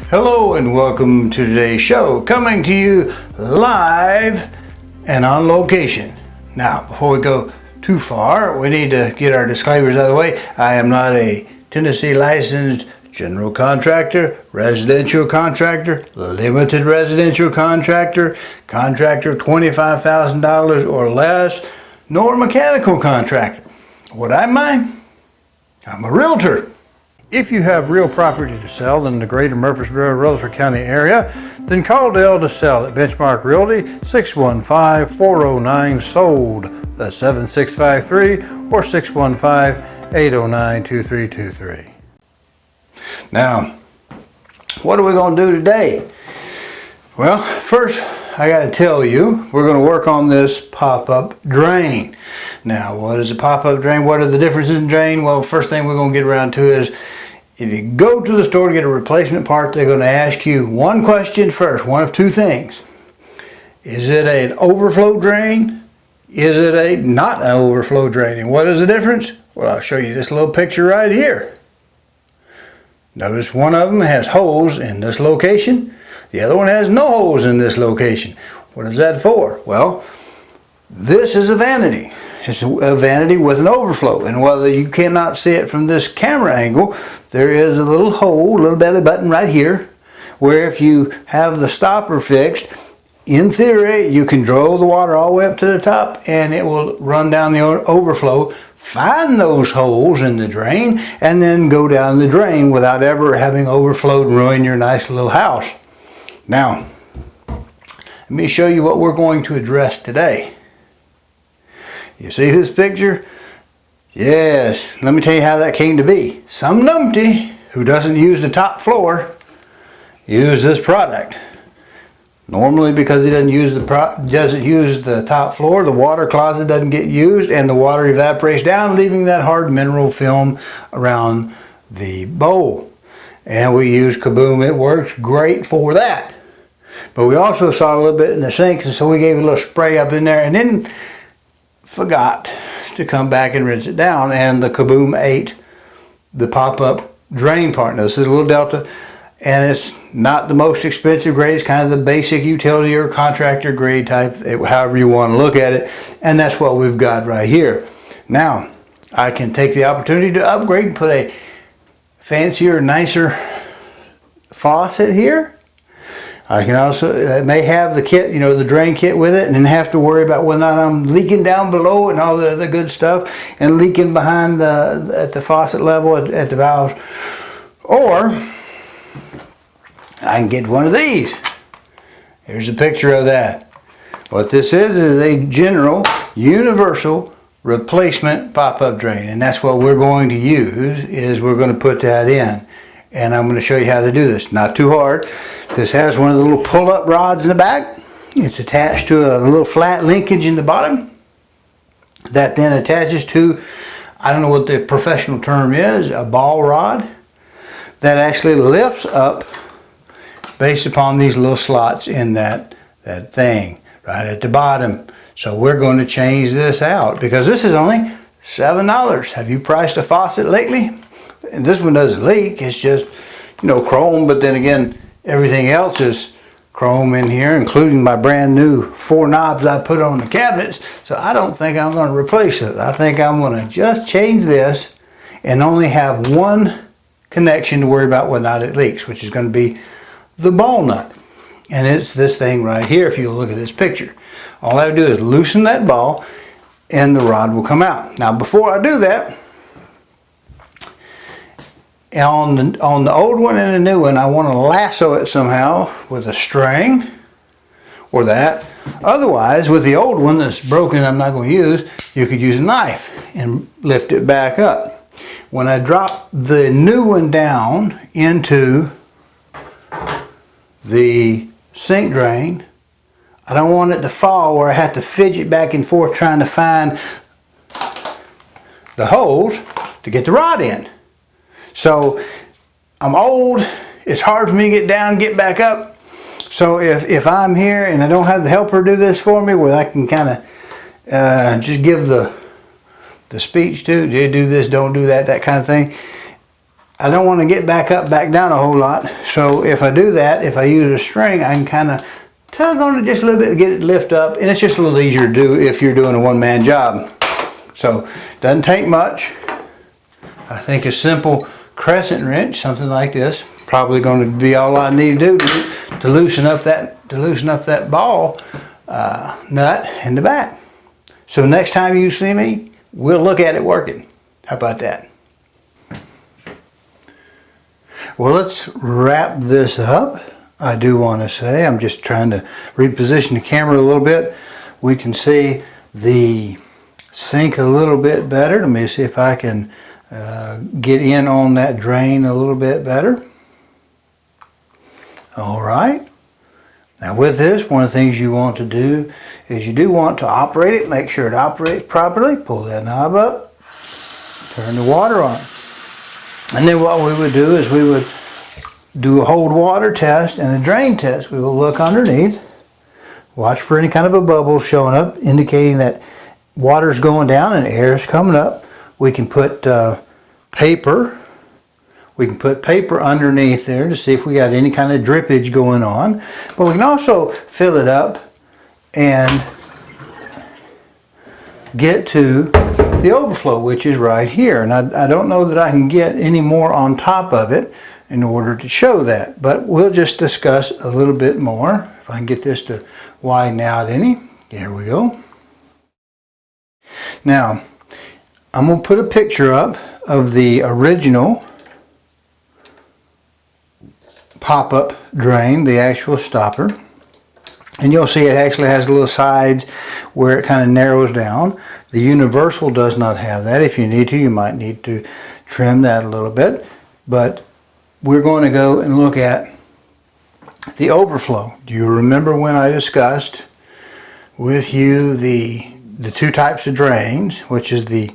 Hello and welcome to today's show, coming to you live and on location. Now, before we go too far, we need to get our disclaimers out of the way. I am not a Tennessee licensed general contractor, residential contractor, limited residential contractor, contractor $25,000 or less, nor mechanical contractor. What am I? I'm a realtor. If you have real property to sell in the greater Murfreesboro, Rutherford County area, then call Dale to sell at Benchmark Realty 615-409-SOLD. That's 7653 or 615-809-2323. Now, what are we going to do today? Well, first I got to tell you, we're going to work on this pop-up drain. Now, what is a pop-up drain? What are the differences in drain? Well, first thing we're going to get around to is, if you go to the store to get a replacement part, they're going to ask you one question first, one of two things. Is it an overflow drain? Is it a not an overflow drain? And what is the difference? Well, I'll show you this little picture right here. Notice one of them has holes in this location. The other one has no holes in this location. What is that for? Well, this is a vanity. It's a vanity with an overflow, and whether you cannot see it from this camera angle, there is a little hole, a little belly button right here, where if you have the stopper fixed, in theory, you can draw the water all the way up to the top and it will run down the overflow, find those holes in the drain, and then go down the drain without ever having overflowed and ruin your nice little house. Now, let me show you what we're going to address today. You see this picture? Yes, let me tell you how that came to be. Some numpty who doesn't use the top floor use this product. Normally, because he doesn't use the top floor, the water closet doesn't get used and the water evaporates down, leaving that hard mineral film around the bowl. And we use Kaboom. It works great for that. But we also saw a little bit in the sinks, and so we gave a little spray up in there and then forgot to come back and rinse it down, and the Kaboom ate the pop-up drain part. Now, this is a little Delta, and it's not the most expensive grade. It's kind of the basic utility or contractor grade type, however you want to look at it, and that's what we've got right here. Now, I can take the opportunity to upgrade and put a fancier, nicer faucet here. I can also, it may have the kit, the drain kit with it, and then have to worry about whether or not I'm leaking down below and all the other good stuff, and leaking behind at the faucet level at the valves. Or I can get one of these. Here's a picture of that. What this is a general, universal replacement pop-up drain, and that's what we're going to use. Is we're going to put that in. And I'm going to show you how to do this. Not too hard. This has one of the little pull-up rods in the back. It's attached to a little flat linkage in the bottom. That then attaches to, I don't know what the professional term is, a ball rod. That actually lifts up based upon these little slots in that thing right at the bottom. So we're going to change this out because this is only $7. Have you priced a faucet lately? And this one doesn't leak. It's just, chrome, but then again, everything else is chrome in here, including my brand new 4 knobs I put on the cabinets. So I don't think I'm going to replace it. I think I'm going to just change this and only have one connection to worry about whether or not it leaks, which is going to be the ball nut. And it's this thing right here, if you look at this picture. All I have to do is loosen that ball and the rod will come out. Now, before I do that, on the old one and the new one, I want to lasso it somehow with a string or that. Otherwise, with the old one that's broken, I'm not going to use, you could use a knife and lift it back up. When I drop the new one down into the sink drain, I don't want it to fall where I have to fidget back and forth trying to find the holes to get the rod in. So I'm old, it's hard for me to get down and get back up. So if I'm here and I don't have the helper do this for me, where I can kind of just give the speech to, do this, don't do that, that kind of thing, I don't want to get back up, back down a whole lot. So if I do that, if I use a string, I can kind of tug on it just a little bit, get it lift up, and it's just a little easier to do if you're doing a one-man job. So doesn't take much. I think a simple crescent wrench, something like this, probably going to be all I need to do to loosen up that ball nut in the back. So next time you see me, we'll look at it working. How about that? Well, let's wrap this up. I do want to say, I'm just trying to reposition the camera a little bit. We can see the sink a little bit better. Let me see if I can get in on that drain a little bit better. All right. Now with this, one of the things you want to do is you do want to operate it. Make sure it operates properly. Pull that knob up. Turn the water on. And then what we would do is we would do a hold water test and a drain test. We will look underneath, watch for any kind of a bubble showing up, indicating that water's going down and air is coming up. We can put paper. We can put paper underneath there to see if we got any kind of drippage going on. But we can also fill it up and get to the overflow, which is right here. And I don't know that I can get any more on top of it in order to show that, but we'll just discuss a little bit more. If I can get this to widen out any. There we go. Now, I'm going to put a picture up of the original pop-up drain, the actual stopper. And you'll see it actually has little sides where it kind of narrows down. The universal does not have that. If you need to, you might need to trim that a little bit. But we're going to go and look at the overflow. Do you remember when I discussed with you the two types of drains, which is the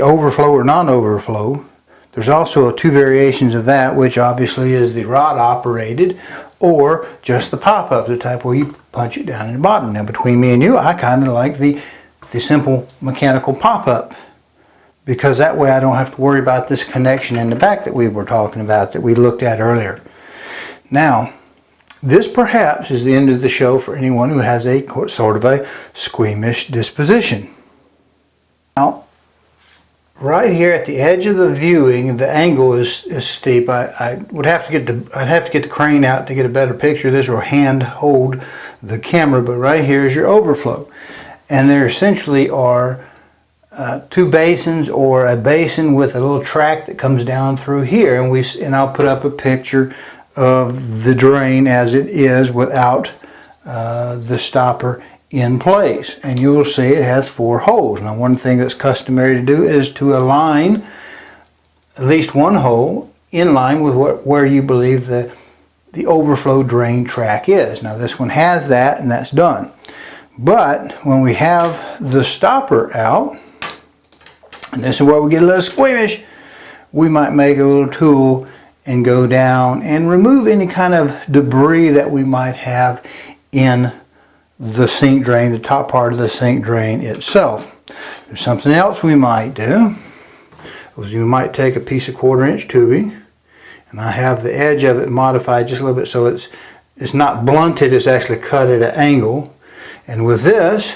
overflow or non-overflow? There's also two variations of that, which obviously is the rod operated or just the pop-up, the type where you punch it down in the bottom. Now between me and you, I kind of like the simple mechanical pop-up, because that way I don't have to worry about this connection in the back that we were talking about, that we looked at earlier. Now, this perhaps is the end of the show for anyone who has a sort of a squeamish disposition. Now, right here at the edge of the viewing, the angle is steep. I'd have to get the crane out to get a better picture of this, or hand hold the camera. But right here is your overflow, and there essentially are two basins, or a basin with a little track that comes down through here, and I'll put up a picture of the drain as it is without the stopper in place, and you'll see it has 4 holes. Now, one thing that's customary to do is to align at least one hole in line with where you believe the overflow drain track is. Now, this one has that, and that's done. But when we have the stopper out, and this is where we get a little squeamish, we might make a little tool and go down and remove any kind of debris that we might have in the sink drain, the top part of the sink drain itself. There's something else we might do, is we might take a piece of 1/4" tubing, and I have the edge of it modified just a little bit so it's not blunted, it's actually cut at an angle. And with this,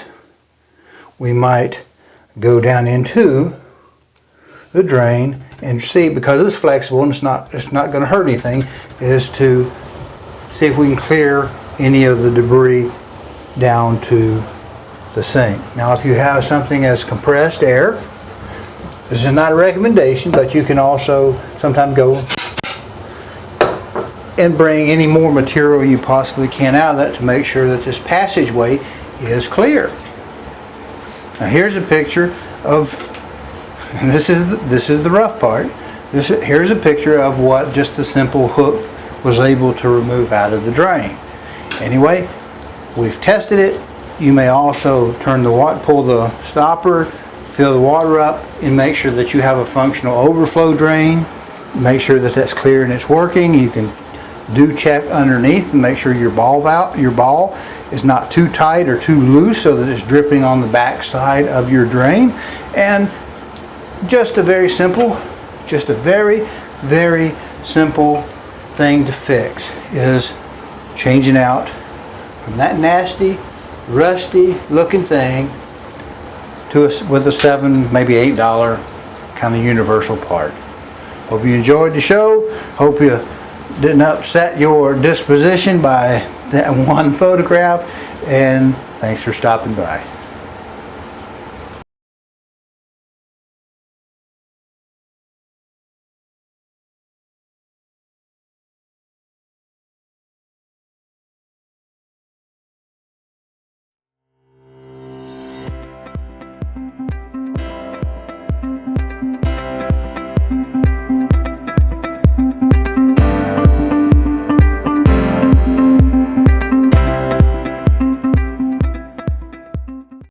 we might go down into the drain and see, because it's flexible and it's not going to hurt anything, is to see if we can clear any of the debris down to the sink. Now, if you have something as compressed air, this is not a recommendation, but you can also sometimes go and bring any more material you possibly can out of that to make sure that this passageway is clear. Now, here's a picture of, and this is the rough part. Here's a picture of what just the simple hook was able to remove out of the drain. Anyway, we've tested it. You may also pull the stopper, fill the water up, and make sure that you have a functional overflow drain. Make sure that that's clear and it's working. You can do check underneath and make sure your ball is not too tight or too loose so that it's dripping on the back side of your drain. And just a very very simple thing to fix is changing out from that nasty, rusty looking thing to with a $7, maybe $8 kind of universal part. Hope you enjoyed the show. Hope you didn't upset your disposition by that one photograph, and thanks for stopping by.